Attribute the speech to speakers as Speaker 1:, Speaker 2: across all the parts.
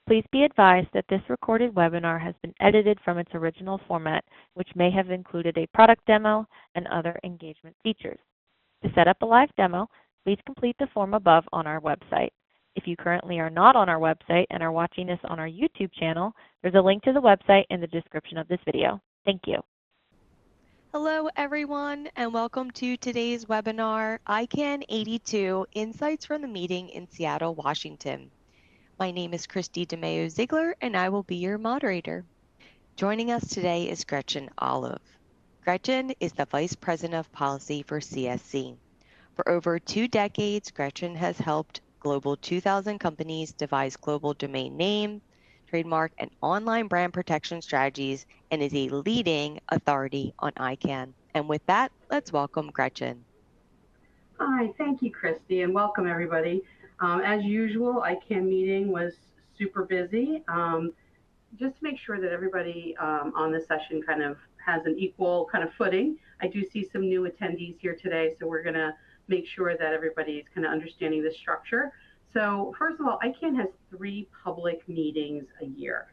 Speaker 1: Please be advised that this recorded webinar has been edited from its original format, which may have included a product demo and other engagement features. To set up a live demo, please complete the form above on our website. If you currently are not on our website and are watching this on our YouTube channel, there's a link to the website in the description of this video. Thank you.
Speaker 2: Hello, everyone, and welcome to today's webinar, ICANN 82 Insights from the Meeting in Seattle, Washington. My name is Christy DeMeo-Ziegler, and I will be your moderator. Joining us today is Gretchen Olive. Gretchen is the Vice President of Policy for CSC. For over 2 decades, Gretchen has helped Global 2000 companies devise global domain name, trademark, and online brand protection strategies, and is a leading authority on ICANN. And with that, let's welcome Gretchen.
Speaker 3: Hi, thank you, Christy, and welcome everybody. As usual, ICANN meeting was super busy. Just to make sure that everybody on this session kind of has an equal kind of footing. I do see some new attendees here today, so we're going to make sure that everybody's kind of understanding the structure. So first of all, ICANN has 3 public meetings a year.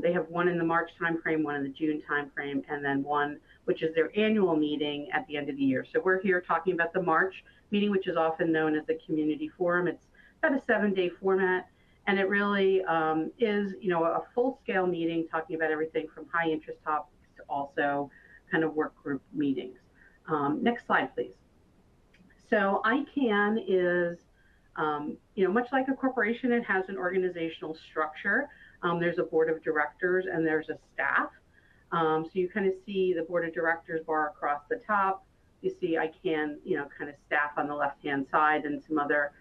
Speaker 3: They have one in the March timeframe, one in the June timeframe, and then one which is their annual meeting at the end of the year. So we're here talking about the March meeting, which is often known as the Community Forum. It's about a 7-day format, and it really is, a full-scale meeting talking about everything from high-interest topics to also kind of work group meetings. Next slide, please. So ICANN is, much like a corporation, it has an organizational structure. There's a board of directors and there's a staff. So you kind of see the board of directors bar across the top. You see ICANN, kind of staff on the left-hand side and some other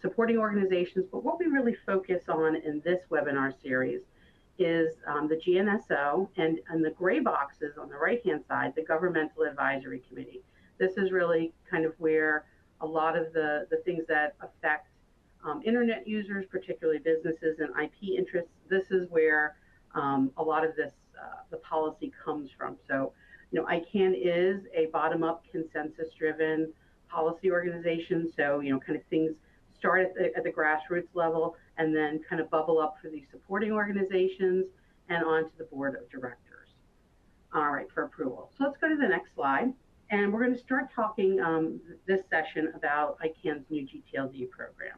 Speaker 3: supporting organizations. But what we really focus on in this webinar series is the GNSO and the gray boxes on the right-hand side, the Governmental Advisory Committee. This is really kind of where a lot of the things that affect internet users, particularly businesses and IP interests, this is where a lot of this, the policy comes from. So, ICANN is a bottom-up consensus-driven policy organization. So, kind of things start at the grassroots level and then kind of bubble up for the supporting organizations and onto the board of directors. All right, for approval. So let's go to the next slide. And we're going to start talking this session about ICANN's new gTLD program.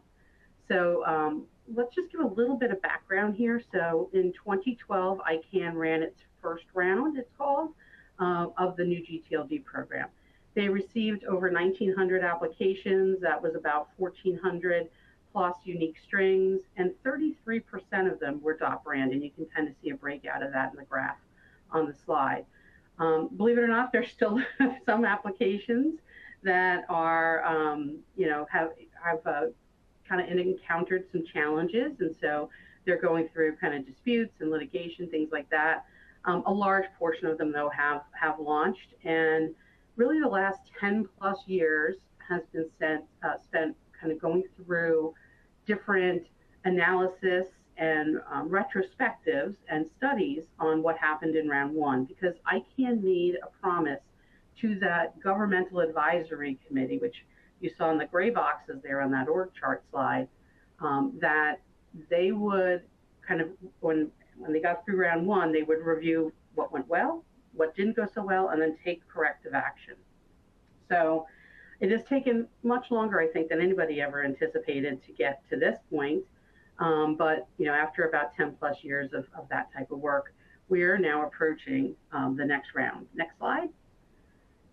Speaker 3: So let's just give a little bit of background here. So in 2012, ICANN ran its first round, it's called, of the new gTLD program. They received over 1,900 applications. That was about 1,400 plus unique strings, and 33% of them were .brand, and you can kind of see a breakout of that in the graph on the slide. Believe it or not, there's still some applications that are, have kind of encountered some challenges, and so they're going through kind of disputes and litigation, things like that. A large portion of them, though, have launched, and really the last 10 plus years has been spent kind of going through different analysis and retrospectives and studies on what happened in round 1, because ICANN made a promise to that Governmental Advisory Committee, which you saw in the gray boxes there on that org chart slide, that they would kind of, when they got through round 1, they would review what went well, what didn't go so well, and then take corrective action. So it has taken much longer, I think, than anybody ever anticipated to get to this point. But after about 10 plus years of that type of work, we are now approaching the next round. Next slide.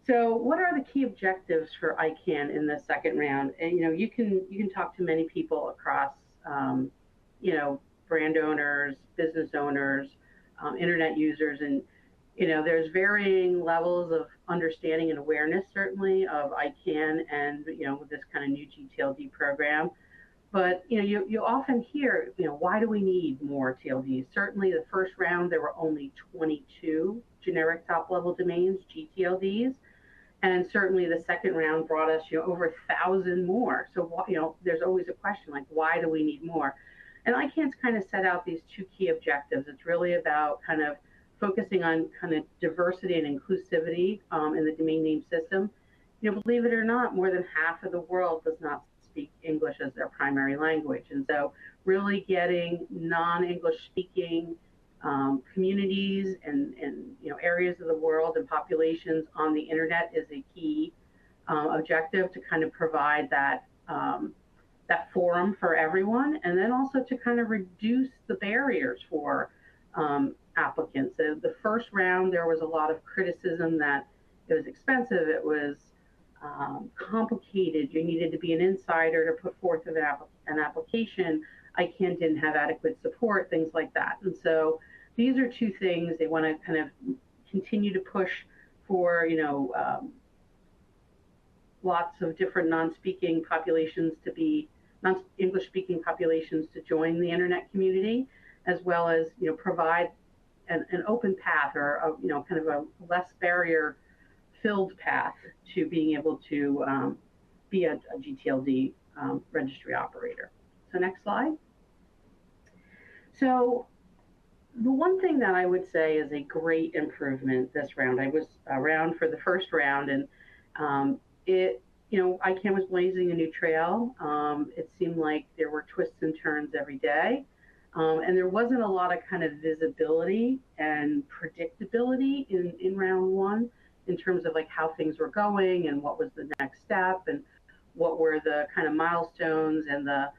Speaker 3: So what are the key objectives for ICANN in the second round? And you can talk to many people across brand owners, business owners, internet users, and there's varying levels of understanding and awareness, certainly, of ICANN and this kind of new gTLD program. But you often hear, why do we need more TLDs? Certainly the first round, there were only 22 generic top-level domains, gTLDs. And certainly the second round brought us, over 1,000 more. So, there's always a question like, why do we need more? And ICANN's kind of set out these 2 key objectives. It's really about kind of focusing on kind of diversity and inclusivity in the domain name system. Believe it or not, more than half of the world does not speak English as their primary language. And so really getting non-English speaking communities and areas of the world and populations on the internet is a key objective to kind of provide that that forum for everyone, and then also to kind of reduce the barriers for applicants. So the first round, there was a lot of criticism that it was expensive, it was complicated, you needed to be an insider to put forth an application, ICANN didn't have adequate support, things like that. And so these are two things they want to kind of continue to push for, lots of different non-speaking populations to be, non-English speaking populations to join the internet community, as well as, provide an open path or, kind of a less barrier filled path to being able to be a gTLD registry operator. So next slide. So the one thing that I would say is a great improvement this round, I was around for the first round, and ICANN was blazing a new trail. It seemed like there were twists and turns every day. And there wasn't a lot of kind of visibility and predictability in round one in terms of like how things were going and what was the next step and what were the kind of milestones and the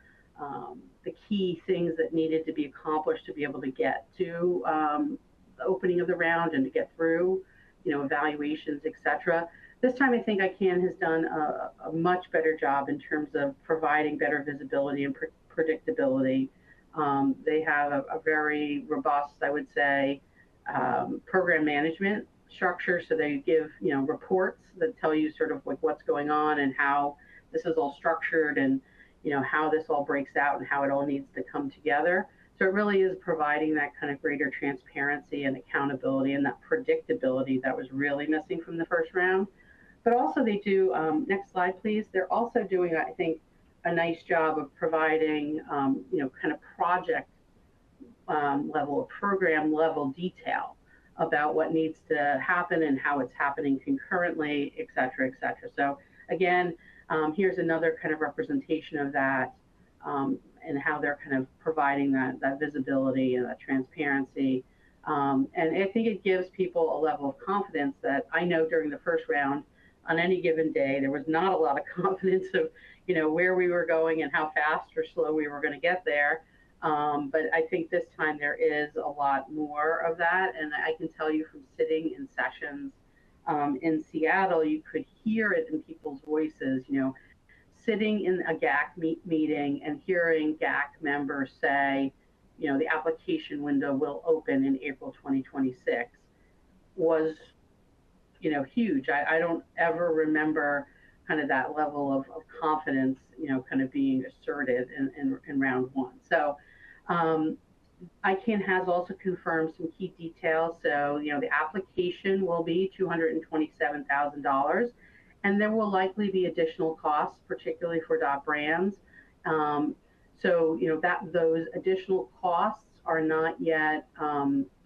Speaker 3: key things that needed to be accomplished to be able to get to the opening of the round and to get through, evaluations, etc. This time, I think ICANN has done a much better job in terms of providing better visibility and predictability. They have a very robust, I would say, program management structure. So they give, reports that tell you sort of like what's going on and how this is all structured and, how this all breaks out and how it all needs to come together. So it really is providing that kind of greater transparency and accountability and that predictability that was really missing from the first round. But also they do, next slide, please. They're also doing, I think, a nice job of providing, kind of project level or program level detail about what needs to happen and how it's happening concurrently, et cetera, et cetera. So again, here's another kind of representation of that and how they're kind of providing that visibility and that transparency. And I think it gives people a level of confidence that I know during the first round, on any given day, there was not a lot of confidence of, where we were going and how fast or slow we were going to get there. But I think this time there is a lot more of that. And I can tell you from sitting in sessions in Seattle, you could hear it in people's voices, sitting in a GAC meeting and hearing GAC members say, the application window will open in April 2026 was, huge. I don't ever remember kind of that level of confidence, kind of being asserted in round one. So ICANN has also confirmed some key details. So, the application will be $227,000, and there will likely be additional costs, particularly for .brands. So, those additional costs are not yet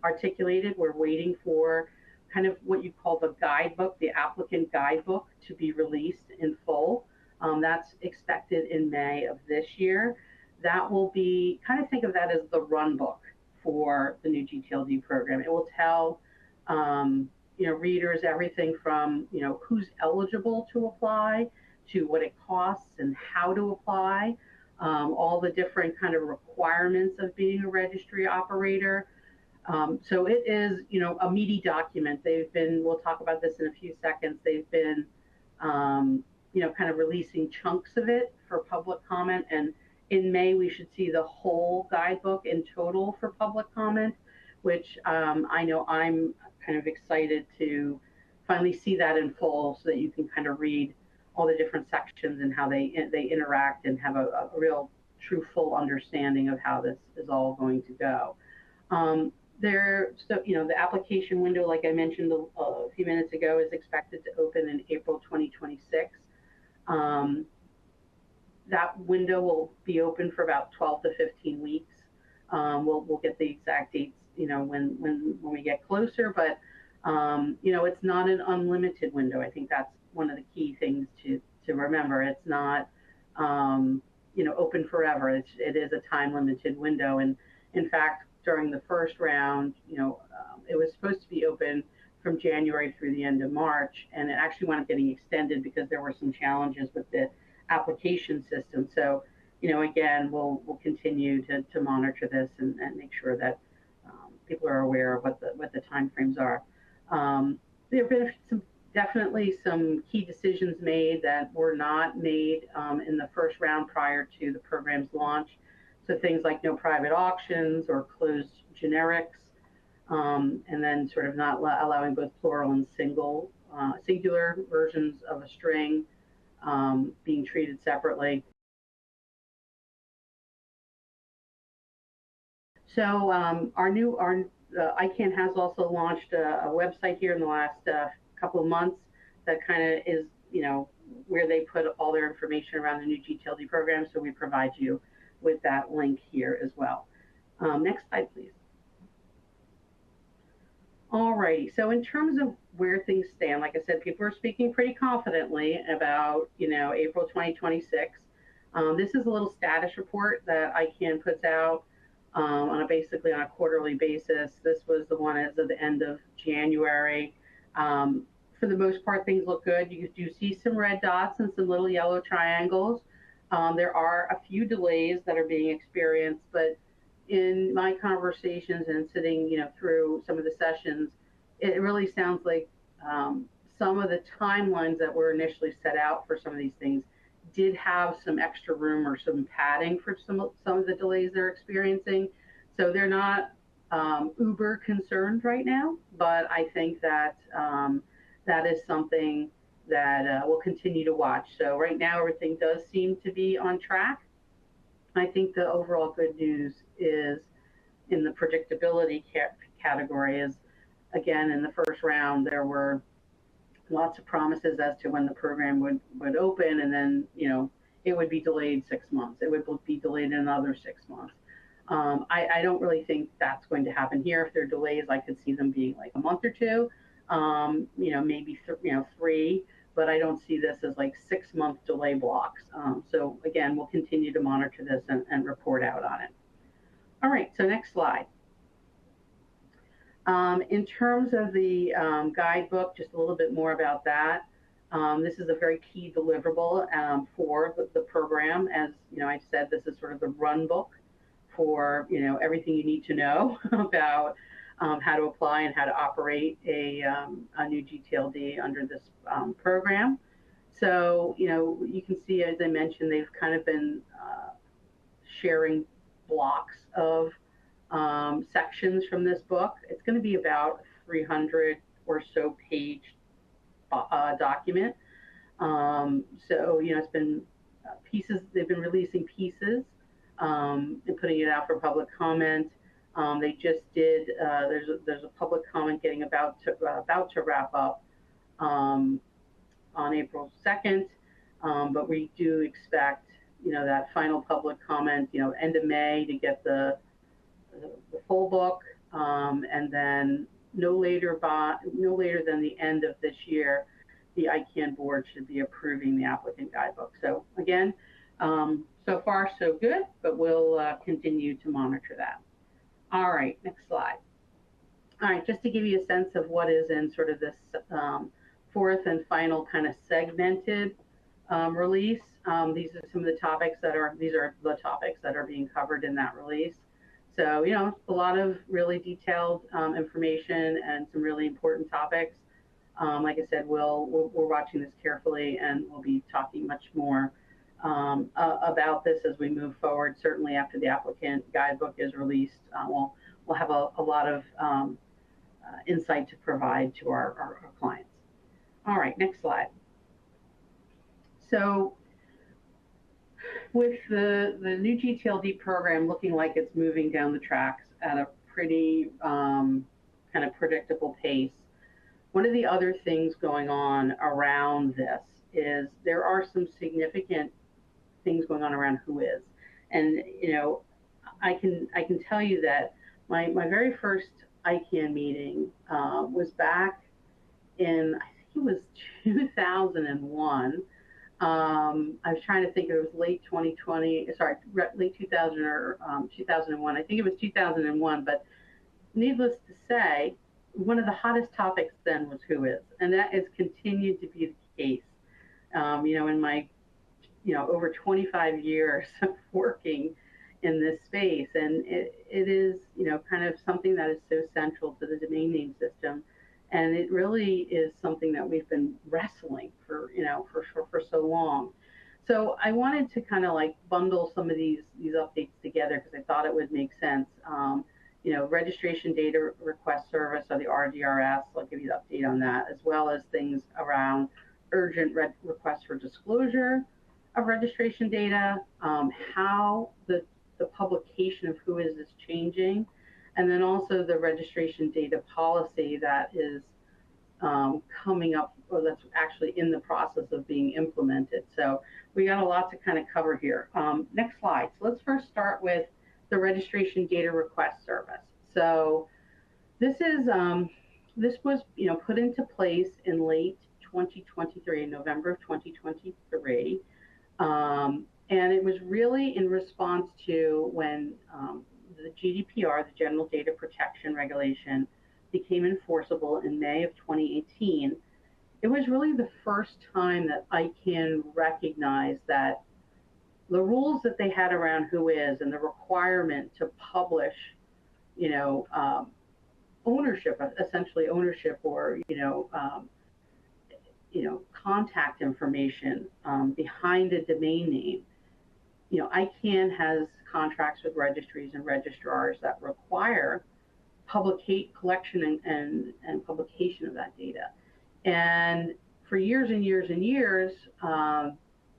Speaker 3: articulated. We're waiting for kind of what you call the guidebook, the applicant guidebook, to be released in full. That's expected in May of this year. That will be, kind of think of that as the run book for the new gTLD program. It will tell readers everything from who's eligible to apply to what it costs and how to apply, all the different kind of requirements of being a registry operator. So it is, a meaty document. We'll talk about this in a few seconds. They've been, kind of releasing chunks of it for public comment. And in May, we should see the whole guidebook in total for public comment, which I know I'm kind of excited to finally see that in full so that you can kind of read all the different sections and how they interact and have a real true full understanding of how this is all going to go. The application window, like I mentioned a few minutes ago, is expected to open in April 2026. That window will be open for about 12 to 15 weeks. We'll get the exact dates, when we get closer, but it's not an unlimited window. I think that's one of the key things to remember. It's not, open forever. It is a time-limited window. And in fact, during the first round, it was supposed to be open from January through the end of March, and it actually wound up getting extended because there were some challenges with the application system. So, again, we'll continue to monitor this and make sure that people are aware of what the timeframes are. There have been definitely some key decisions made that were not made in the first round prior to the program's launch. So things like no private auctions or closed generics, and then sort of not allowing both plural and singular versions of a string being treated separately. So ICANN has also launched a website here in the last couple of months that kind of is, where they put all their information around the new gTLD program. So we provide you with that link here as well. Next slide, please. Alrighty, so in terms of where things stand, like I said, people are speaking pretty confidently about, April 2026. This is a little status report that ICANN puts out basically on a quarterly basis. This was the one as of the end of January. For the most part, things look good. You do see some red dots and some little yellow triangles. There are a few delays that are being experienced, but in my conversations and sitting, through some of the sessions, it really sounds like some of the timelines that were initially set out for some of these things did have some extra room or some padding for some of the delays they're experiencing. So they're not uber concerned right now, but I think that that is something that we'll continue to watch. So right now, everything does seem to be on track. I think the overall good news is in the predictability category is, again, in the first round, there were lots of promises as to when the program would open, and then, it would be delayed 6 months. It would be delayed another 6 months. I don't really think that's going to happen here. If there are delays, I could see them being like a month or two, maybe 3, but I don't see this as like 6-month delay blocks. So again, we'll continue to monitor this and report out on it. All right, so next slide. In terms of the guidebook, just a little bit more about that. This is a very key deliverable for the program. As I said, this is sort of the run book for everything you need to know about how to apply and how to operate a new gTLD under this program. So you can see, as I mentioned, they've kind of been sharing blocks of sections from this book. It's going to be about 300 or so page document. So it's been pieces. They've been releasing pieces and putting it out for public comment. They just did. There's a public comment getting about to wrap up on April 2nd, but we do expect that final public comment end of May to get the full book, and then no later than the end of this year, the ICANN board should be approving the applicant guidebook. So again, so far so good, but we'll continue to monitor that. All right, next slide. All right, just to give you a sense of what is in sort of this fourth and final kind of segmented release. These are some of the topics that are being covered in that release. So, a lot of really detailed information and some really important topics. Like I said, we're watching this carefully, and we'll be talking much more about this as we move forward. Certainly after the applicant guidebook is released, we'll have a lot of insight to provide to our clients. All right, next slide. So with the new gTLD program looking like it's moving down the tracks at a pretty kind of predictable pace, one of the other things going on around this is there are some significant things going on around WHOIS. And I can tell you that my very first ICANN meeting was back in, I think it was 2001. I was trying to think, it was late 2020, sorry, late 2000 or 2001. I think it was 2001, but needless to say, one of the hottest topics then was WHOIS, and that has continued to be the case. In my, over 25 years of working in this space, and it is, kind of something that is so central to the domain name system, and it really is something that we've been wrestling for, for so long. So I wanted to kind of like bundle some of these updates together because I thought it would make sense. Registration data request service, or the RDRS, I'll give you the update on that, as well as things around urgent requests for disclosure of registration data, how the publication of WHOIS is changing, and then also the registration data policy that is coming up, or that's actually in the process of being implemented. So we got a lot to kind of cover here. Next slide. So let's first start with the registration data request service. So this is this was put into place in late 2023, in November of 2023, and it was really in response to when the GDPR, the General Data Protection Regulation, became enforceable in May of 2018. It was really the first time that ICANN recognized that the rules that they had around WHOIS and the requirement to publish, ownership, essentially ownership, or contact information behind a domain name. ICANN has contracts with registries and registrars that require collection and publication of that data. And for years and years and years,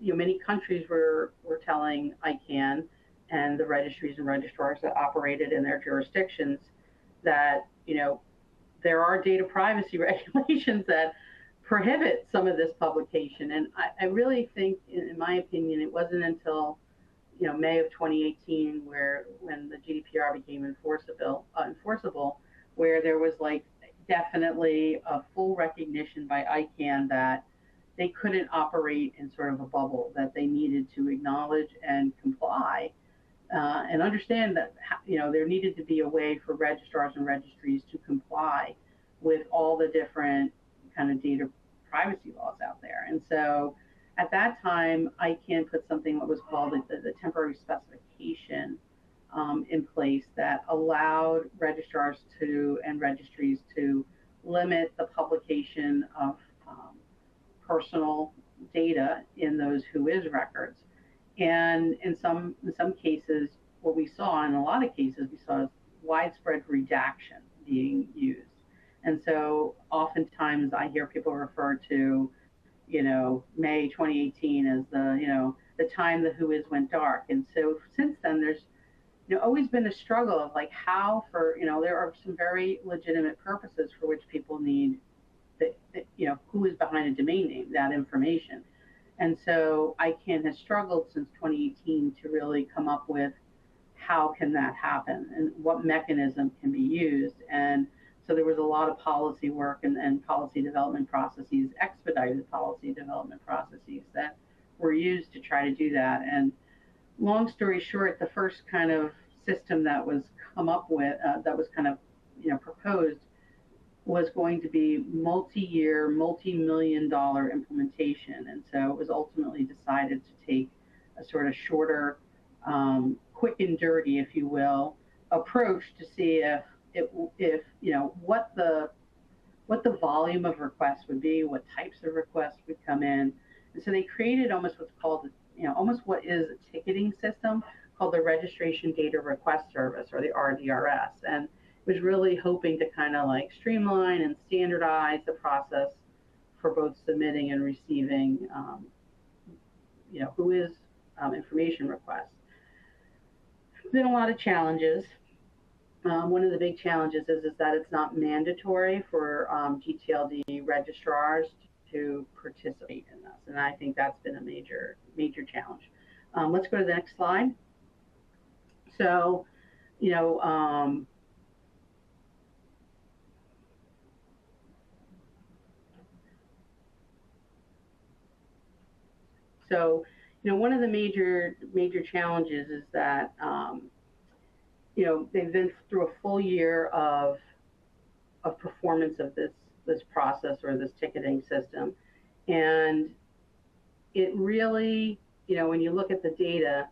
Speaker 3: many countries were telling ICANN and the registries and registrars that operated in their jurisdictions that, there are data privacy regulations that prohibit some of this publication. And I really think, in my opinion, it wasn't until May of 2018 when the GDPR became enforceable, where there was like definitely a full recognition by ICANN that they couldn't operate in sort of a bubble, that they needed to acknowledge and comply, and understand that there needed to be a way for registrars and registries to comply with all the different kind of data privacy laws out there. And so at that time, ICANN put something that was called the temporary specification in place that allowed registrars and registries to limit the publication of personal data in those WHOIS records. And in some cases, what we saw, in a lot of cases, we saw widespread redaction being used. And so oftentimes I hear people refer to, May 2018 as the time the WHOIS went dark. And so since then, there's always been a struggle of like how there are some very legitimate purposes for which people need who is behind a domain name, that information. And so ICANN has struggled since 2018 to really come up with how can that happen and what mechanism can be used. And so there was a lot of policy work and policy development processes, expedited policy development processes that were used to try to do that. And long story short, the first kind of system that was come up with, that was kind of proposed, was going to be multi-year, multi-million-dollar implementation. And so it was ultimately decided to take a sort of shorter, quick and dirty, if you will, approach to see what the volume of requests would be, what types of requests would come in. And so they created almost what's called, almost what is a ticketing system called the Registration Data Request Service, or the RDRS. And was really hoping to kind of like streamline and standardize the process for both submitting and receiving, WHOIS information requests. There's been a lot of challenges. One of the big challenges is that it's not mandatory for gTLD registrars to participate in this, and I think that's been a major challenge. Let's go to the next slide. So, So, one of the major challenges is that, they've been through a full year of performance of this process or this ticketing system, and it really, when you look at the data,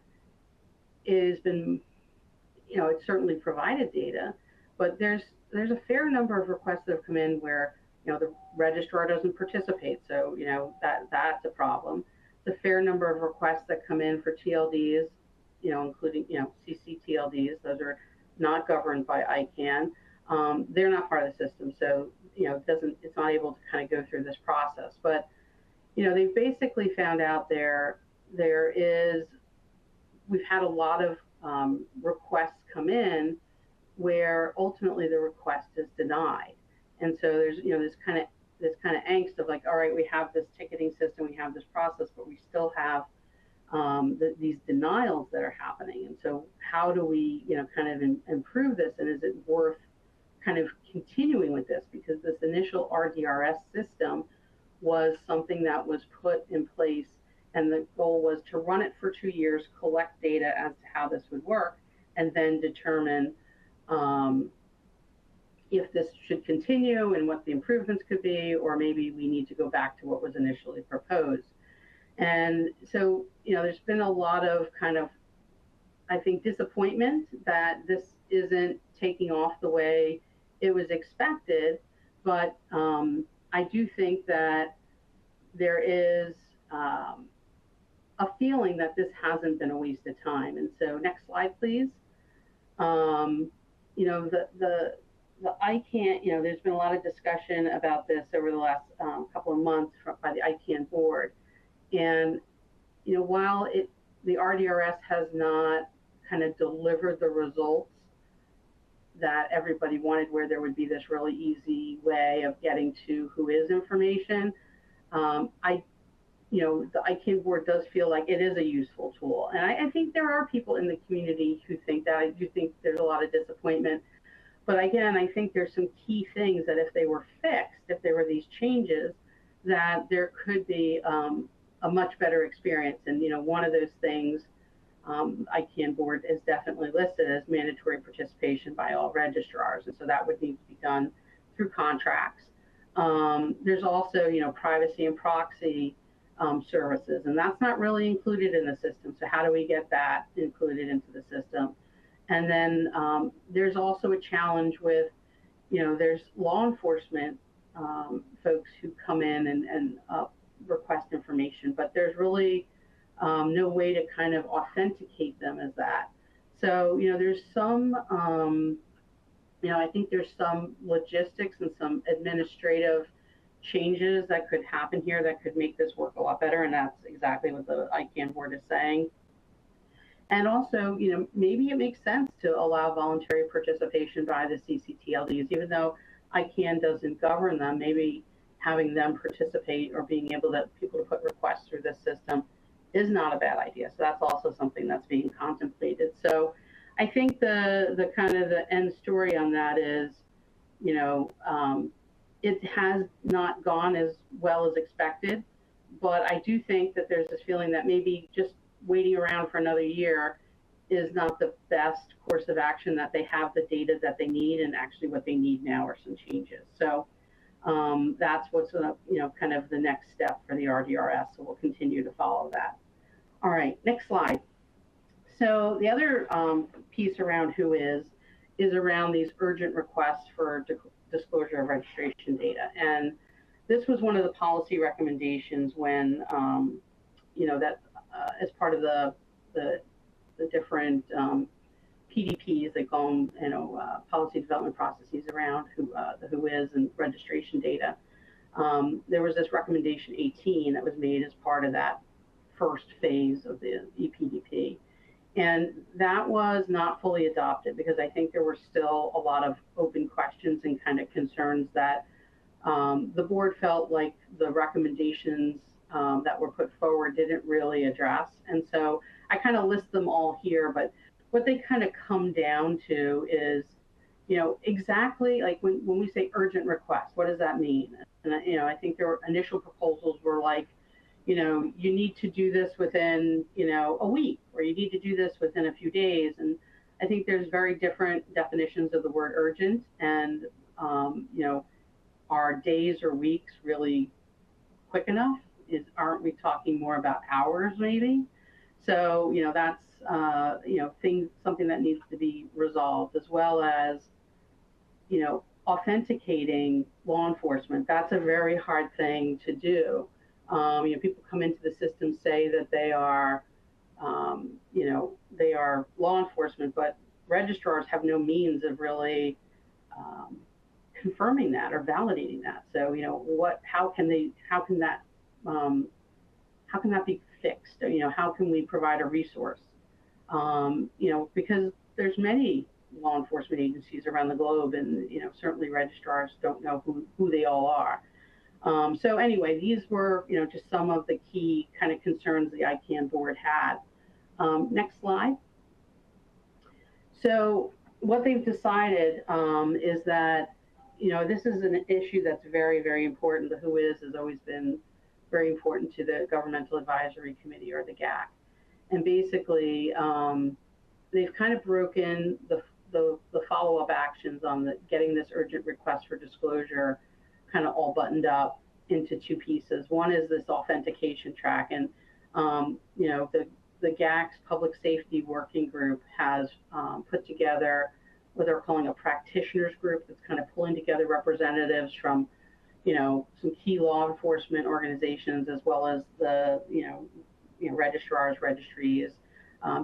Speaker 3: it has been, it's certainly provided data, but there's a fair number of requests that have come in where, the registrar doesn't participate, so that's a problem. It's a fair number of requests that come in for TLDs, including CCTLDs. Those are not governed by ICANN. They're not part of the system, so it's not able to kind of go through this process. But they've basically found out we've had a lot of requests come in where ultimately the request is denied. And so there's this kind of angst of like, all right, we have this ticketing system, we have this process, but we still have these denials that are happening. And so how do we kind of improve this, and is it worth kind of continuing with this? Because this initial RDRS system was something that was put in place, and the goal was to run it for 2 years, collect data as to how this would work, and then determine if this should continue and what the improvements could be, or maybe we need to go back to what was initially proposed. And so, there's been a lot of kind of, I think, disappointment that this isn't taking off the way it was expected. But I do think that there is a feeling that this hasn't been a waste of time. And so, next slide, please. The ICANN, there's been a lot of discussion about this over the last couple of months by the ICANN board. And, while the RDRS has not kind of delivered the results that everybody wanted, where there would be this really easy way of getting to WHOIS information, the ICANN board does feel like it is a useful tool. And I think there are people in the community who think that. I do think there's a lot of disappointment. But again, I think there's some key things that if they were fixed, if there were these changes, that there could be a much better experience. And, one of those things ICANN board is definitely listed as mandatory participation by all registrars. And so that would need to be done through contracts. There's also, privacy and proxy services, and that's not really included in the system. So how do we get that included into the system? And then there's also a challenge with, there's law enforcement folks who come in and request information, but there's really no way to kind of authenticate them as that. So, there's some, I think there's some logistics and some administrative changes that could happen here that could make this work a lot better, and that's exactly what the ICANN board is saying. And also, maybe it makes sense to allow voluntary participation by the CCTLDs, even though ICANN doesn't govern them. Maybe having them participate or being able to people to put requests through this system is not a bad idea. So that's also something that's being contemplated. So I think the kind of the end story on that is, it has not gone as well as expected, but I do think that there's this feeling that maybe just waiting around for another year is not the best course of action, that they have the data that they need, and actually what they need now are some changes. So that's what's kind of the next step for the RDRS. So we'll continue to follow that. All right, next slide. So the other piece around WHOIS is around these urgent requests for disclosure of registration data. And this was one of the policy recommendations when, that as part of the different PDPs, they call them, policy development processes around the WHOIS and registration data. There was this recommendation 18 that was made as part of that first phase of the EPDP. And that was not fully adopted because I think there were still a lot of open questions and kind of concerns that the board felt like the recommendations that were put forward didn't really address. And so I kind of list them all here, but what they kind of come down to is, exactly like when we say urgent request, what does that mean? And, I think their initial proposals were like, you need to do this within, a week, or you need to do this within a few days. And I think there's very different definitions of the word urgent, and, are days or weeks really quick enough? Aren't we talking more about hours maybe? So, that's, something that needs to be resolved, as well as, authenticating law enforcement. That's a very hard thing to do. People come into the system, say that they are, they are law enforcement, but registrars have no means of really confirming that or validating that. So, how can that be fixed? How can we provide a resource? Because there's many law enforcement agencies around the globe, and certainly registrars don't know who they all are. So anyway, these were just some of the key kind of concerns the ICANN board had. Next slide. So what they've decided is that this is an issue that's very, very important. The WHOIS has always been very important to the Governmental Advisory Committee, or the GAC. And basically, they've kind of broken the follow-up actions on getting this urgent request for disclosure kind of all buttoned up into two pieces. One is this authentication track, and the GAC's Public Safety Working Group has put together what they're calling a practitioners group that's kind of pulling together representatives from some key law enforcement organizations, as well as the registrars, registries,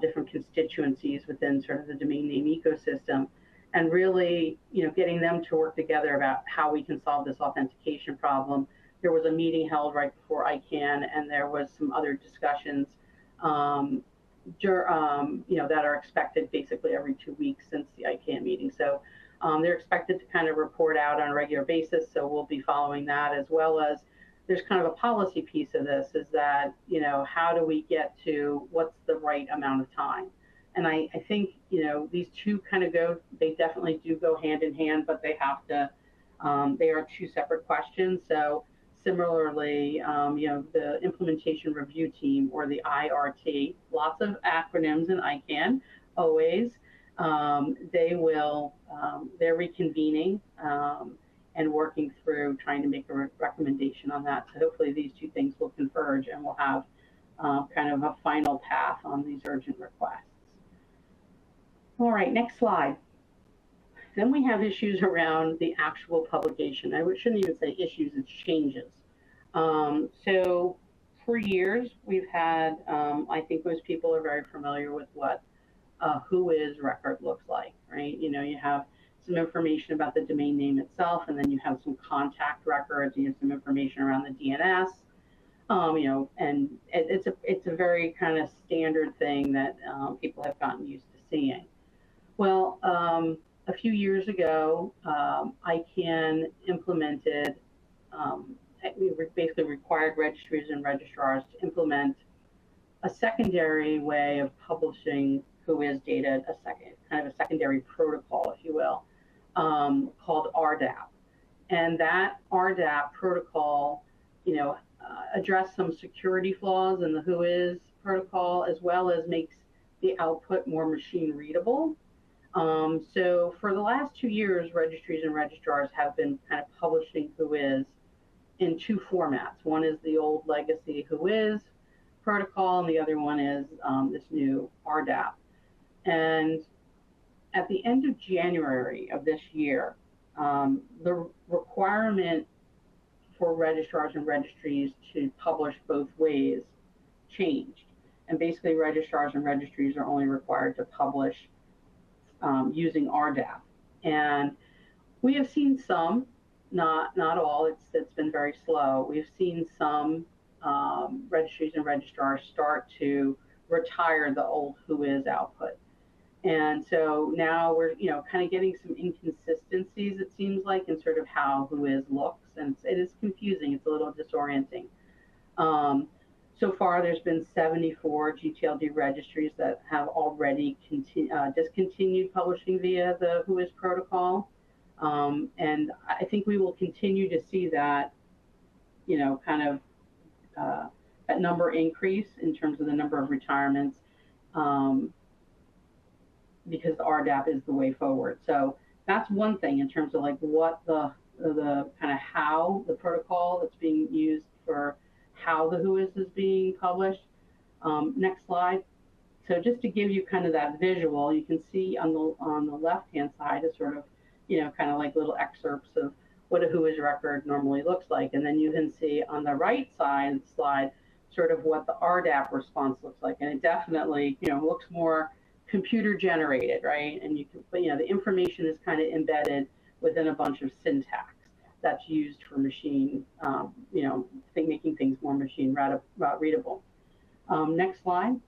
Speaker 3: different constituencies within sort of the domain name ecosystem, and really getting them to work together about how we can solve this authentication problem. There was a meeting held right before ICANN, and there was some other discussions that are expected basically every 2 weeks since the ICANN meeting. So they're expected to kind of report out on a regular basis, so we'll be following that, as well as there's kind of a policy piece of this, is that, how do we get to what's the right amount of time? And I think, these two kind of they definitely do go hand in hand, but they have to, they are two separate questions. So similarly, the implementation review team, or the IRT, lots of acronyms in ICANN, always, they're reconvening and working through trying to make a recommendation on that. So hopefully these two things will converge, and we'll have kind of a final path on these urgent requests. All right, next slide. Then we have issues around the actual publication. I shouldn't even say issues, it's changes. So for years, we've had, I think most people are very familiar with what a WHOIS record looks like, right? You have some information about the domain name itself, and then you have some contact records, you have some information around the DNS, and it's a very kind of standard thing that people have gotten used to seeing. Well, a few years ago, ICANN implemented, basically required registries and registrars to implement a secondary way of publishing WHOIS data, kind of a secondary protocol, if you will, called RDAP. And that RDAP protocol, addressed some security flaws in the WHOIS protocol, as well as makes the output more machine readable. So for the last 2 years, registries and registrars have been kind of publishing WHOIS in two formats. One is the old legacy WHOIS protocol, and the other one is this new RDAP. And at the end of January of this year, the requirement for registrars and registries to publish both ways changed. And basically, registrars and registries are only required to publish using RDAP. And we have seen some, not all, it's been very slow. We've seen some registries and registrars start to retire the old WHOIS output. And so now we're kind of getting some inconsistencies, it seems like, in sort of how WHOIS looks, and it is confusing. It's a little disorienting. So far, there's been 74 gTLD registries that have already discontinued publishing via the WHOIS protocol, and I think we will continue to see that, kind of that number increase in terms of the number of retirements because the RDAP is the way forward. So that's one thing in terms of like what the kind of how the protocol that's being used for how the WHOIS is being published. Next slide. So just to give you kind of that visual, you can see on the left-hand side is sort of, kind of like little excerpts of what a WHOIS record normally looks like. And then you can see on the right side of the slide sort of what the RDAP response looks like. And it definitely, looks more computer generated, right? And you can, the information is kind of embedded within a bunch of syntax that's used for machine, making things more machine readable. Next slide.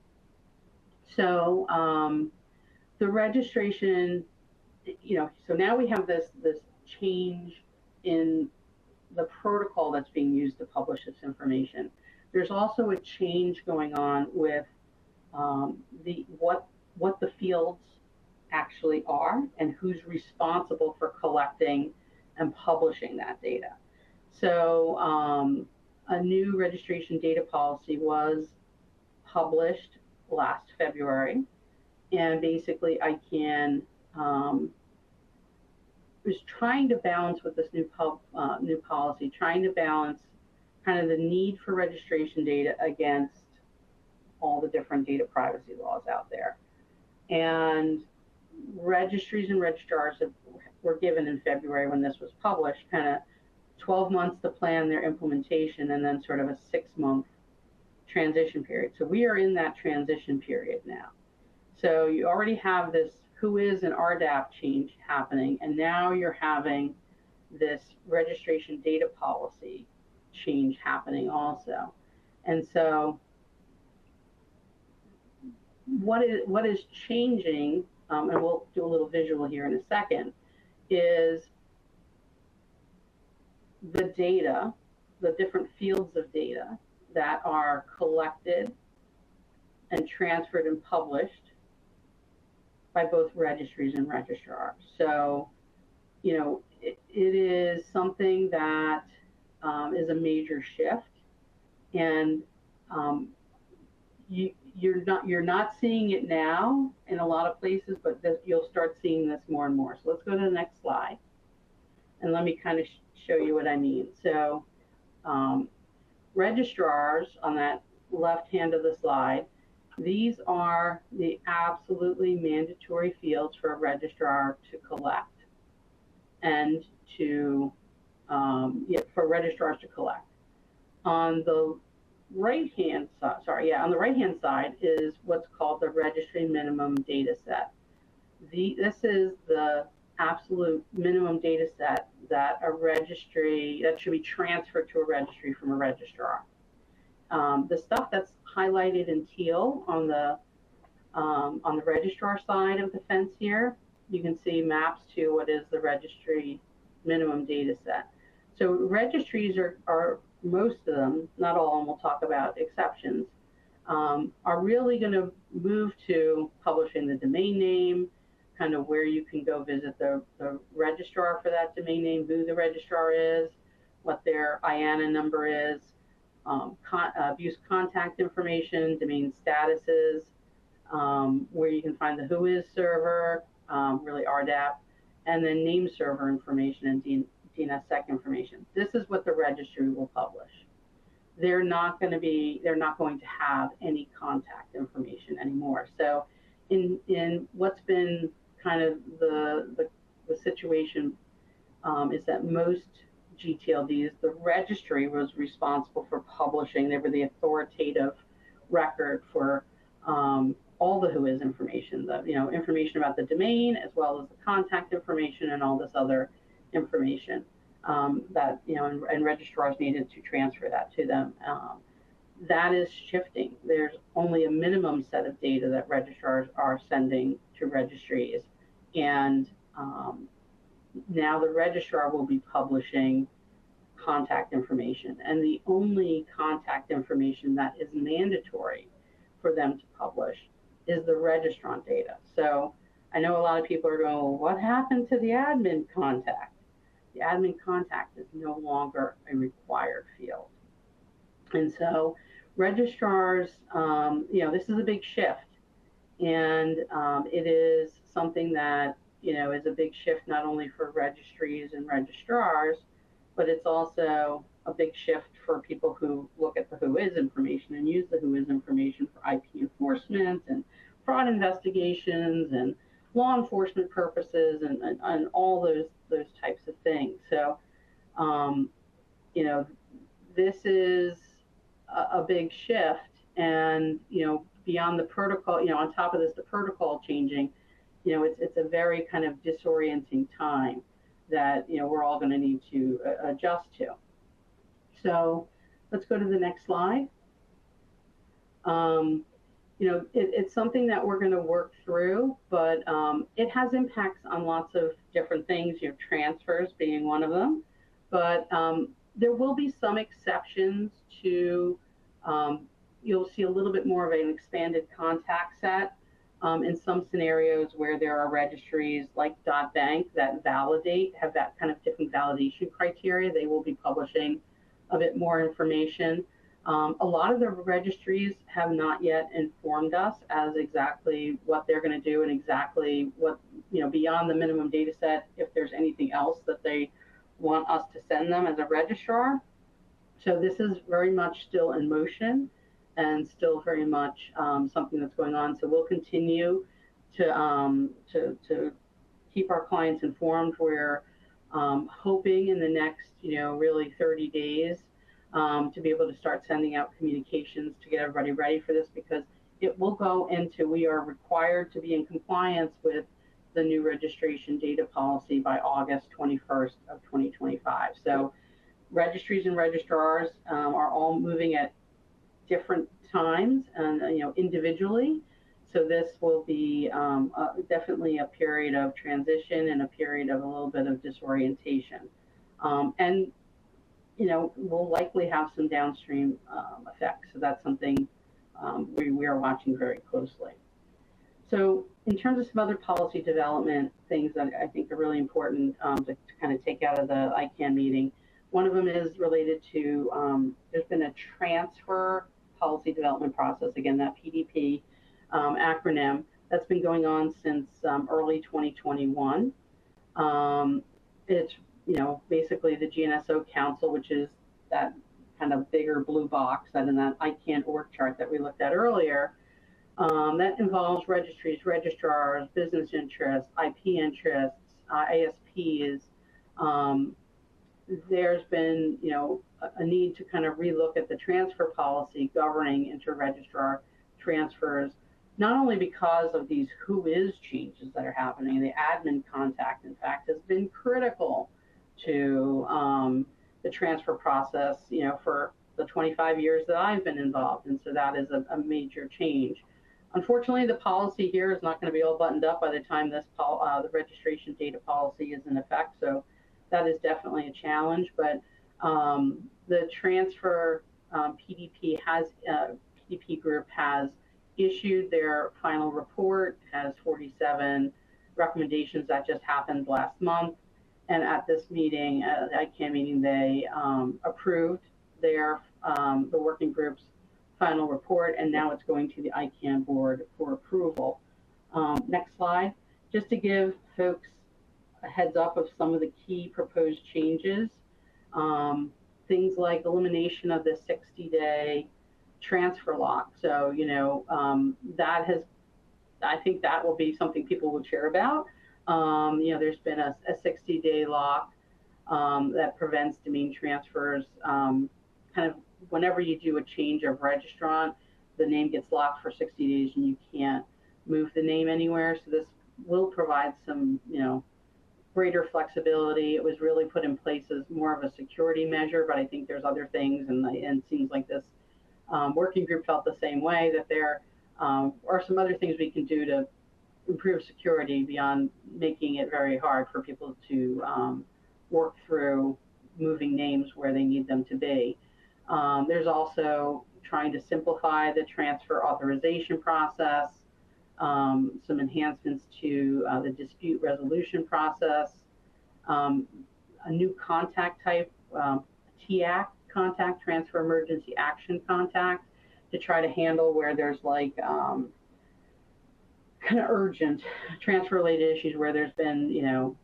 Speaker 3: So the registration, so now we have this change in the protocol that's being used to publish this information. There's also a change going on with what the fields actually are and who's responsible for collecting and publishing that data. So a new registration data policy was published last February, and basically ICANN was trying to balance with this new policy, trying to balance kind of the need for registration data against all the different data privacy laws out there. And registries and registrars were given in February when this was published, kind of 12 months to plan their implementation and then sort of a 6-month transition period. So we are in that transition period now. So you already have this WHOIS and RDAP change happening, and now you're having this registration data policy change happening also. And so what is changing, and we'll do a little visual here in a second, is the data, the different fields of data that are collected and transferred and published by both registries and registrars. So, it is something that is a major shift, and you're not seeing it now in a lot of places, but you'll start seeing this more and more. So let's go to the next slide, and let me kind of show you what I mean. So registrars on that left hand of the slide, these are the absolutely mandatory fields for a registrar to collect and to, for registrars to collect. On the right-hand side, on the right-hand side is what's called the registry minimum data set. This is the absolute minimum data set that a registry, that should be transferred to a registry from a registrar. The stuff that's highlighted in teal on the registrar side of the fence here, you can see maps to what is the registry minimum data set. So registries are most of them, not all, and we'll talk about exceptions, are really going to move to publishing the domain name, kind of where you can go visit the registrar for that domain name, who the registrar is, what their ICANN number is, abuse contact information, domain statuses, where you can find the WHOIS server, really RDAP, and then name server information and DNSSEC information. This is what the registry will publish. They're not going to have any contact information anymore. So in what's been kind of the situation is that most gTLDs, the registry was responsible for publishing. They were the authoritative record for all the WHOIS information, information about the domain, as well as the contact information and all this other information that, and registrars needed to transfer that to them. That is shifting. There's only a minimum set of data that registrars are sending to registries, and now the registrar will be publishing contact information, and the only contact information that is mandatory for them to publish is the registrant data. So I know a lot of people are going, well, what happened to the admin contact? The admin contact is no longer a required field. And so registrars, this is a big shift, and it is something that, is a big shift not only for registries and registrars, but it's also a big shift for people who look at the WHOIS information and use the WHOIS information for IP enforcement and fraud investigations and law enforcement purposes and all those types of things. So, this is a big shift, and beyond the protocol, on top of this, the protocol changing, it's a very kind of disorienting time that we're all going to need to adjust to. So let's go to the next slide. It's something that we're going to work through, but it has impacts on lots of different things, transfers being one of them. But there will be some exceptions to, you'll see a little bit more of an expanded contact set in some scenarios where there are registries like .bank that have that kind of different validation criteria. They will be publishing a bit more information. A lot of the registries have not yet informed us as exactly what they're going to do and exactly what, beyond the minimum data set, if there's anything else that they want us to send them as a registrar. So this is very much still in motion and still very much something that's going on. So we'll continue to keep our clients informed. We're hoping in the next, really 30 days to be able to start sending out communications to get everybody ready for this, because it will go into, we are required to be in compliance with the new registration data policy by August 21st of 2025. So registries and registrars are all moving at different times and individually. So this will be definitely a period of transition and a period of a little bit of disorientation. And we'll likely have some downstream effects. So that's something we are watching very closely. So in terms of some other policy development things that I think are really important to kind of take out of the ICANN meeting, one of them is related to, there's been a transfer policy development process, again, that PDP acronym, that's been going on since early 2021. It's, basically the GNSO Council, which is that kind of bigger blue box that in that ICANN org chart that we looked at earlier, that involves registries, registrars, business interests, IP interests, ASPs. There's been, a need to kind of relook at the transfer policy governing inter-registrar transfers, not only because of these WHOIS changes that are happening. The admin contact, in fact, has been critical to the transfer process, for the 25 years that I've been involved. And so that is a major change. Unfortunately, the policy here is not going to be all buttoned up by the time this the registration data policy is in effect. So that is definitely a challenge. But the transfer PDP group has issued their final report, has 47 recommendations that just happened last month. And at this meeting, the ICANN meeting, they approved their the working group's final report, and now it's going to the ICANN board for approval. Next slide, just to give folks a heads up of some of the key proposed changes. Things like elimination of the 60-day transfer lock. So, that has, I think that will be something people will care about. There's been a 60-day lock that prevents domain transfers. Kind of whenever you do a change of registrant, the name gets locked for 60 days and you can't move the name anywhere. So this will provide some, greater flexibility. It was really put in place as more of a security measure, but I think there's other things, and it seems like this working group felt the same way, that there are some other things we can do to improve security beyond making it very hard for people to work through moving names where they need them to be. There's also trying to simplify the transfer authorization process, some enhancements to the dispute resolution process, a new contact type, TAC contact, transfer emergency action contact. to try to handle where there's like kind of urgent transfer-related issues where there's been,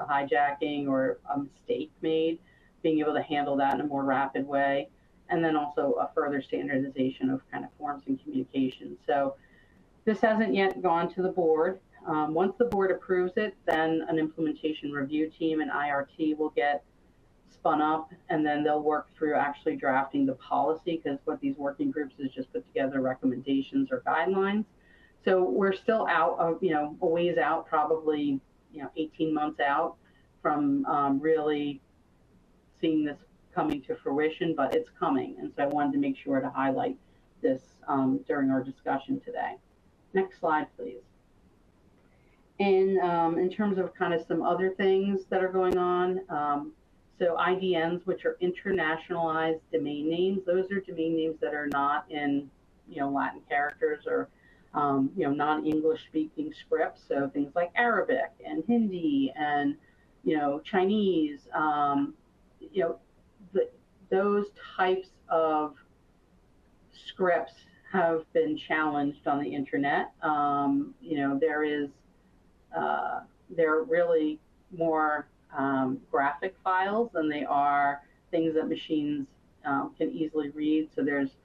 Speaker 3: hijacking or a mistake made, being able to handle that in a more rapid way, and then also a further standardization of kind of forms and communication. So this hasn't yet gone to the board. Once the board approves it, then an implementation review team and IRT will get spun up, and then they'll work through actually drafting the policy, because what these working groups is just put together recommendations or guidelines. So we're still out of, a ways out, probably, 18 months out from really seeing this coming to fruition, but it's coming. And so I wanted to make sure to highlight this during our discussion today. Next slide, please. And in terms of kind of some other things that are going on, so IDNs, which are internationalized domain names, those are domain names that are not in, Latin characters or, non-English speaking scripts. So things like Arabic and Hindi and, Chinese, those types of scripts have been challenged on the internet. They're really more graphic files than they are things that machines can easily read. So there's,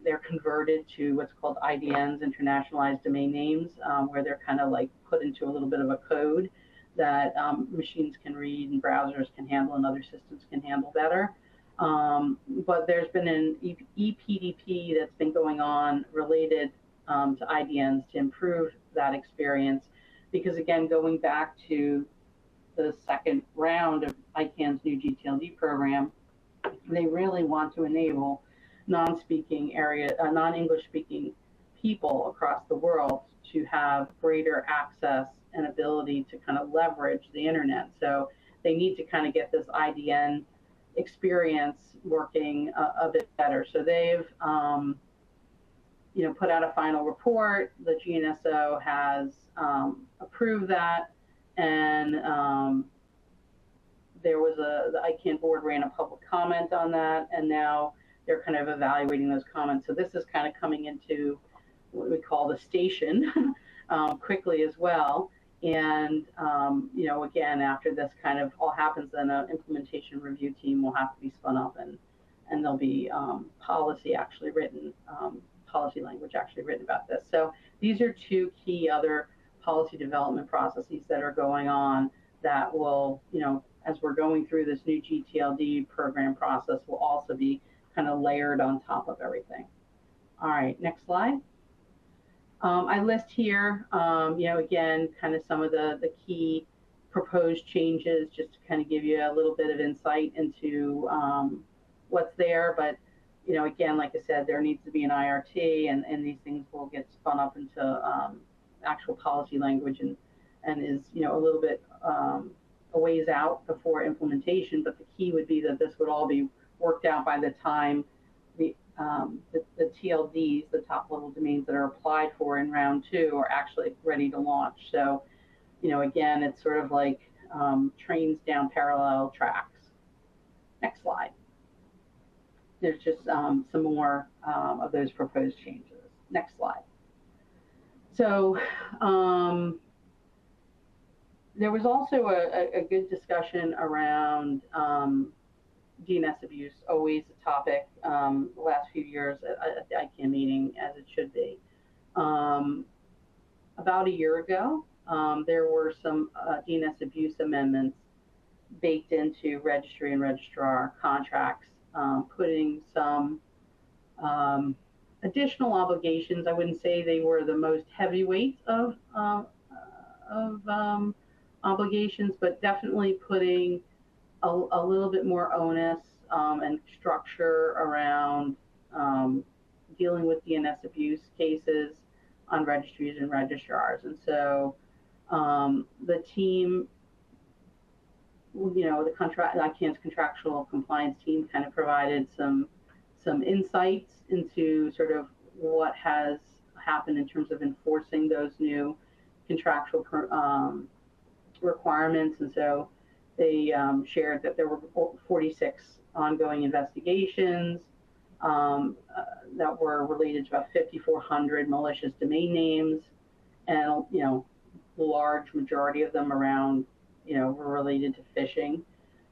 Speaker 3: they're converted to what's called IDNs, internationalized domain names, where they're kind of like put into a little bit of a code that machines can read and browsers can handle and other systems can handle better. But there's been an EPDP that's been going on related to IDNs to improve that experience, because again, going back to the second round of ICANN's new gTLD program, they really want to enable non-English speaking people across the world to have greater access and ability to kind of leverage the internet. So they need to kind of get this IDN experience working a bit better. So they've put out a final report. The GNSO has approved that, and there was the ICANN board ran a public comment on that, and now they're kind of evaluating those comments. So this is kind of coming into what we call the station quickly as well. And, again, after this kind of all happens, then an implementation review team will have to be spun up, and there'll be policy language actually written about this. So these are two key other policy development processes that are going on that will, as we're going through this new gTLD program process, will also be kind of layered on top of everything. All right, next slide. I list here, again, kind of some of the key proposed changes, just to kind of give you a little bit of insight into what's there. But, again, like I said, there needs to be an IRT, and these things will get spun up into actual policy language and is, a little bit a ways out before implementation. But the key would be that this would all be worked out by the time the TLDs, the top level domains that are applied for in round 2, are actually ready to launch. So, again, it's sort of like trains down parallel tracks. Next slide. There's just some more of those proposed changes. Next slide. So there was also a good discussion around DNS abuse, always a topic the last few years at the ICANN meeting, as it should be. About a year ago, there were some DNS abuse amendments baked into registry and registrar contracts, putting some additional obligations. I wouldn't say they were the most heavyweight of obligations, but definitely putting a little bit more onus and structure around dealing with DNS abuse cases on registries and registrars. And so the team, ICANN's contractual compliance team kind of provided some insights into sort of what has happened in terms of enforcing those new contractual requirements. And so they shared that there were 46 ongoing investigations. that were related to about 5,400 malicious domain names, and the large majority of them around were related to phishing,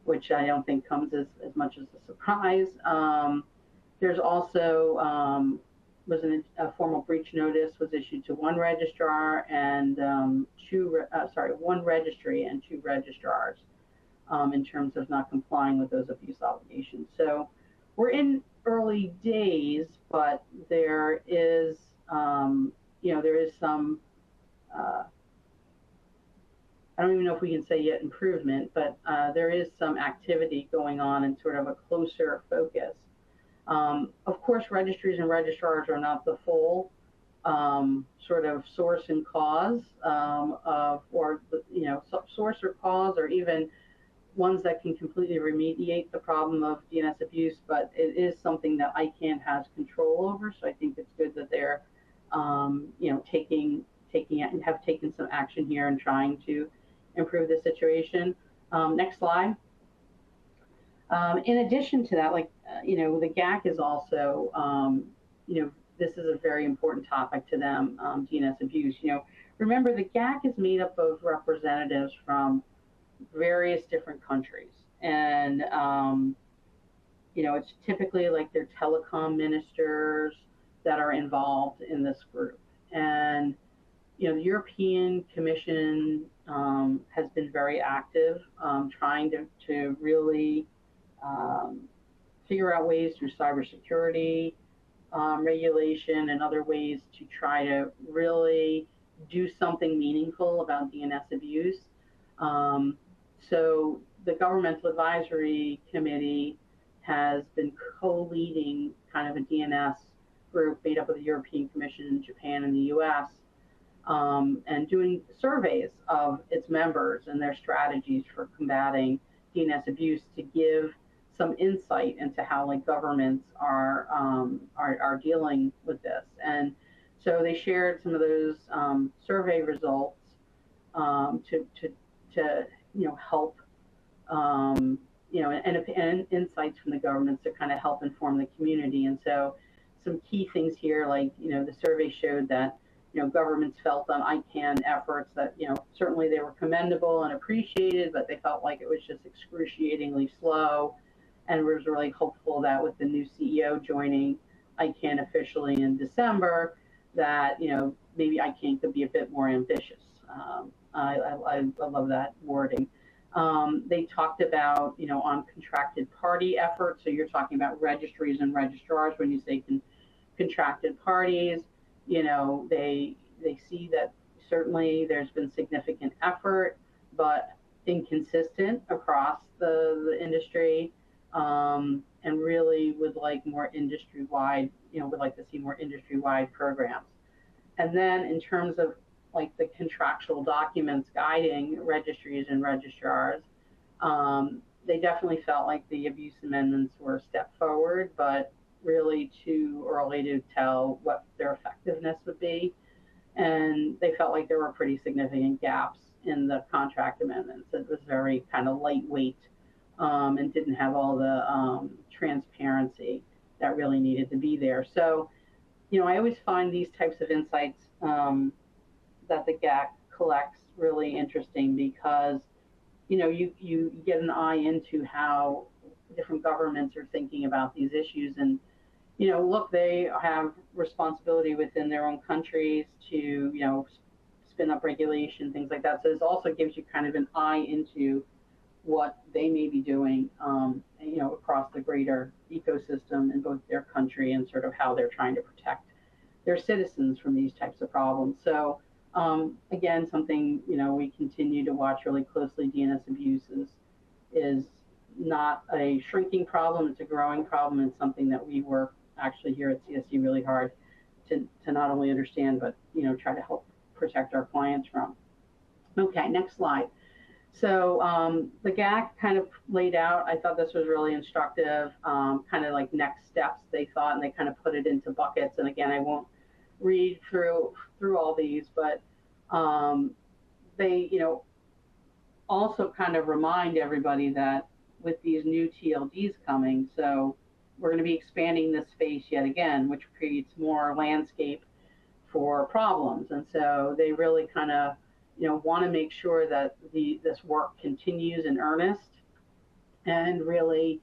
Speaker 3: which I don't think comes as much as a surprise. There's also a formal breach notice was issued to one registrar and one registry and two registrars in terms of not complying with those abuse obligations. So we're in early days, but there is there is some I don't even know if we can say yet improvement, but there is some activity going on and sort of a closer focus. Of course, registries and registrars are not the full sort of source and cause source or cause, or even ones that can completely remediate the problem of DNS abuse, but it is something that ICANN has control over. So I think it's good that they're taking it and have taken some action here and trying to improve the situation. Next slide. In addition to that, the GAC is also, this is a very important topic to them, DNS abuse. Remember, the GAC is made up of representatives from various different countries, and it's typically like their telecom ministers that are involved in this group. And the European Commission has been very active, trying to really figure out ways through cybersecurity regulation and other ways to try to really do something meaningful about DNS abuse. So the Governmental Advisory Committee has been co-leading kind of a DNS group made up of the European Commission, Japan, and the US, and doing surveys of its members and their strategies for combating DNS abuse to give some insight into how governments are dealing with this. And so they shared some of those survey results to help and insights from the governments to kind of help inform the community. And so some key things here, the survey showed that governments felt on ICANN efforts that certainly they were commendable and appreciated, but they felt like it was just excruciatingly slow, and was really hopeful that with the new CEO joining ICANN officially in December, that maybe ICANN could be a bit more ambitious. I love that wording. They talked about on contracted party efforts. So you're talking about registries and registrars when you say contracted parties. They see that certainly there's been significant effort, but inconsistent across the industry, and really would like more industry-wide, would like to see more industry-wide programs. And then in terms of the contractual documents guiding registries and registrars, they definitely felt like the abuse amendments were a step forward, but really too early to tell what their effectiveness would be. And they felt like there were pretty significant gaps in the contract amendments. It was very kind of lightweight, and didn't have all the transparency that really needed to be there. So, I always find these types of insights that the GAC collects really interesting, because you get an eye into how different governments are thinking about these issues. And look, they have responsibility within their own countries to spin up regulation, things like that. So this also gives you kind of an eye into what they may be doing across the greater ecosystem in both their country, and sort of how they're trying to protect their citizens from these types of problems. So again, something we continue to watch really closely. DNS abuse is not a shrinking problem; it's a growing problem. It's something that we work actually here at CSC really hard to not only understand, but try to help protect our clients from. Okay, next slide. So the GAC kind of laid out, I thought this was really instructive, kind of like next steps they thought, and they kind of put it into buckets. And again, I won't read through all these, but they also kind of remind everybody that with these new TLDs coming, so we're going to be expanding this space yet again, which creates more landscape for problems. And so they really kind of, want to make sure that this work continues in earnest and really,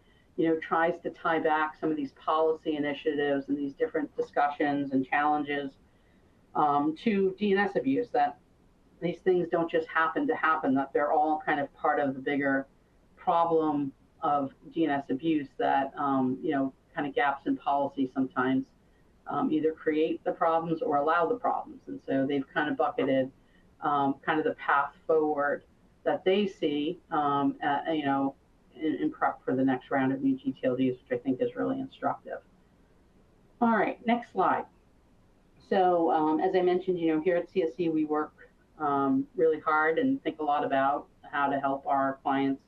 Speaker 3: tries to tie back some of these policy initiatives and these different discussions and challenges to DNS abuse, that these things don't just happen to happen, that they're all kind of part of the bigger problem of DNS abuse that, kind of gaps in policy sometimes either create the problems or allow the problems. And so they've kind of bucketed kind of the path forward that they see, in prep for the next round of new gTLDs, which I think is really instructive. All right, next slide. So as I mentioned, here at CSC, we work really hard and think a lot about how to help our clients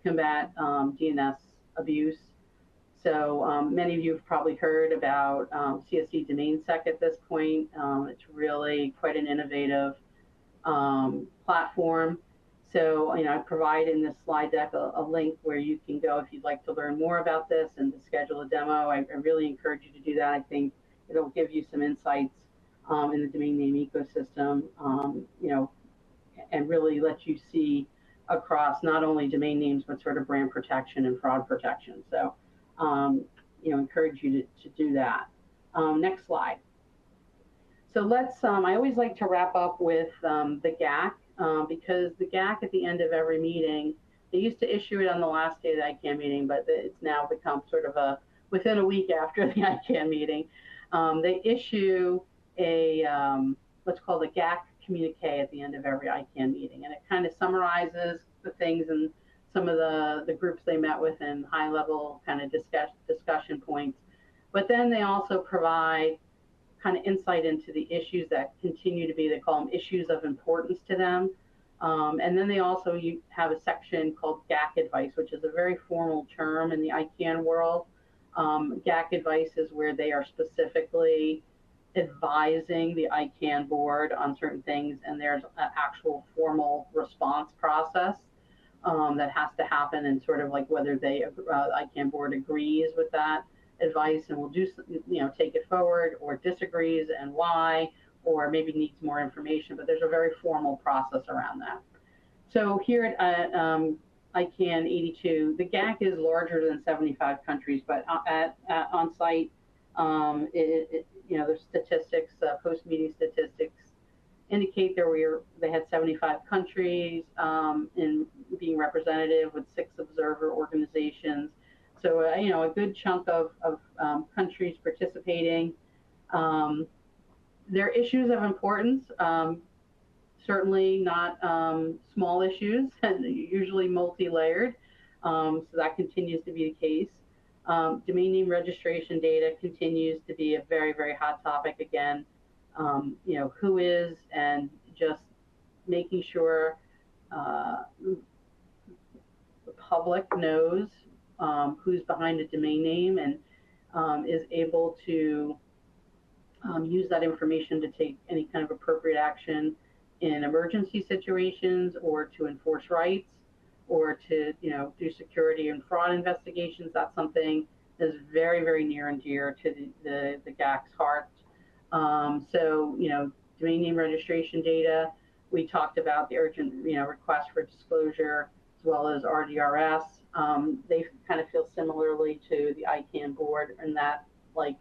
Speaker 3: combat DNS abuse. So many of you have probably heard about CSC DomainSec at this point. It's really quite an innovative platform. So, I provide in this slide deck a link where you can go if you'd like to learn more about this and to schedule a demo. I really encourage you to do that. I think it'll give you some insights in the domain name ecosystem, and really let you see across not only domain names, but sort of brand protection and fraud protection. So, encourage you to do that. Next slide. So let's, I always like to wrap up with the GAC, because the GAC at the end of every meeting, they used to issue it on the last day of the ICANN meeting, but it's now become sort of within a week after the ICANN meeting, they issue a, what's called a GAC communique at the end of every ICANN meeting. And it kind of summarizes the things and some of the groups they met with and high level kind of discussion points. But then they also provide kind of insight into the issues that continue to be, they call them issues of importance to them. And then they also have a section called GAC advice, which is a very formal term in the ICANN world. GAC advice is where they are specifically advising the ICANN board on certain things, and there's an actual formal response process that has to happen, and sort of like whether the ICANN board agrees with that advice and will do, take it forward, or disagrees and why, or maybe needs more information, but there's a very formal process around that. So here at ICANN 82, the GAC is larger than 75 countries, but on site, there's statistics, post-meeting statistics indicate they had 75 countries in being representative with 6 observer organizations. So, a good chunk of countries participating. There are issues of importance, certainly not small issues, and usually multi-layered. So that continues to be the case. Domain name registration data continues to be a very, very hot topic again. Who is, and just making sure the public knows who's behind a domain name and is able to use that information to take any kind of appropriate action in emergency situations, or to enforce rights, or to do security and fraud investigations. That's something that's very, very near and dear to the GAC's heart. So domain name registration data. We talked about the urgent request for disclosure, as well as RDRS. They kind of feel similarly to the ICANN board in that, like,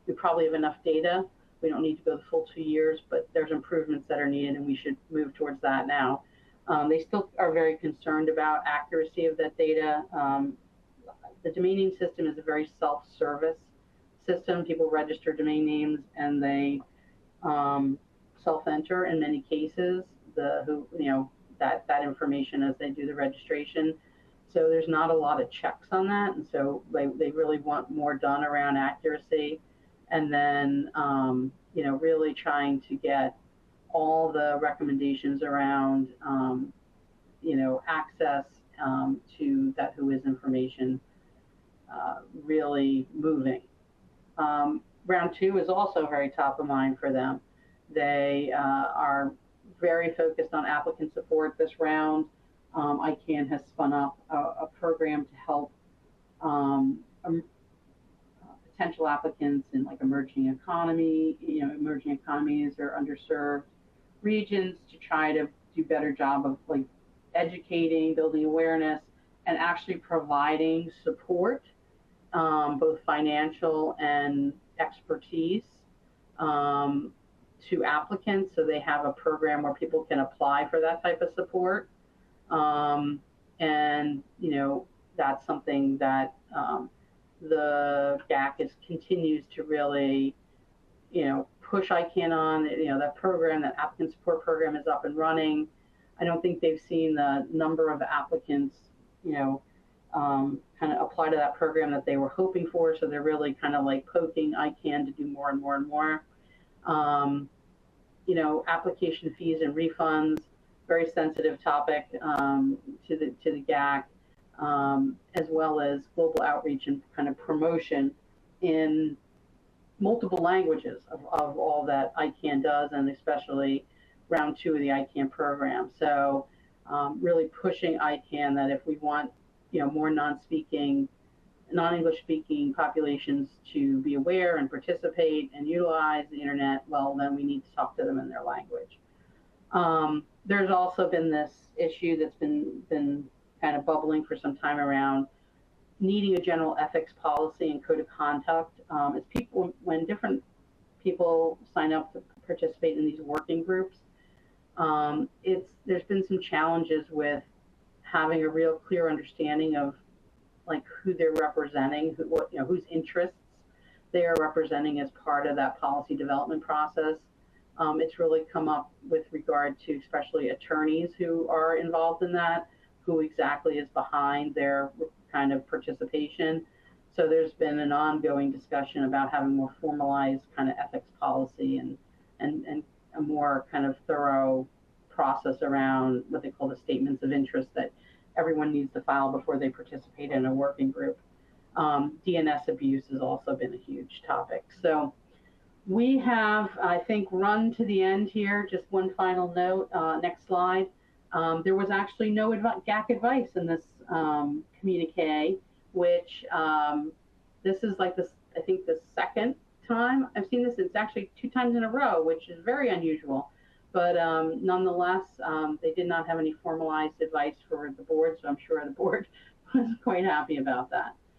Speaker 3: we probably have enough data. We don't need to go the full 2 years, but there's improvements that are needed, and we should move towards that now. They still are very concerned about accuracy of that data. The domain name system is a very self-service system. People register domain names and they self-enter in many cases that information as they do the registration. So there's not a lot of checks on that, and so they really want more done around accuracy, and then really trying to get all the recommendations around access to that WHOIS information really moving. Round 2 is also very top of mind for them. They are very focused on applicant support this round. ICANN has spun up a program to help potential applicants in like emerging economies or underserved regions to try to do better job of like educating, building awareness, and actually providing support, both financial and expertise, to applicants, so they have a program where people can apply for that type of support. And that's something that the GAC continues to really push ICANN on. That program, that applicant support program, is up and running. I don't think they've seen the number of applicants kind of apply to that program that they were hoping for, so they're really kind of like poking ICANN to do more and more and more. Application fees and refunds, very sensitive topic to the GAC, as well as global outreach and kind of promotion in multiple languages of all that ICANN does, and especially round 2 of the ICANN program. So really pushing ICANN that if we want more non-English speaking populations to be aware and participate and utilize the internet, well, then we need to talk to them in their language. There's also been this issue that's been kind of bubbling for some time around needing a general ethics policy and code of conduct. As when different people sign up to participate in these working groups, there's been some challenges with having a real clear understanding of like who they're representing, whose interests they are representing as part of that policy development process. It's really come up with regard to especially attorneys who are involved in that, who exactly is behind their kind of participation. So there's been an ongoing discussion about having more formalized kind of ethics policy and a more kind of thorough process around what they call the statements of interest that everyone needs to file before they participate in a working group. DNS abuse has also been a huge topic. So we have, I think, run to the end here. Just one final note, next slide. There was actually no GAC advice in this communique, which this is like this, I think the second time I've seen this. It's actually 2 times in a row, which is very unusual. But nonetheless, they did not have any formalized advice for the board, so I'm sure the board was quite happy about that.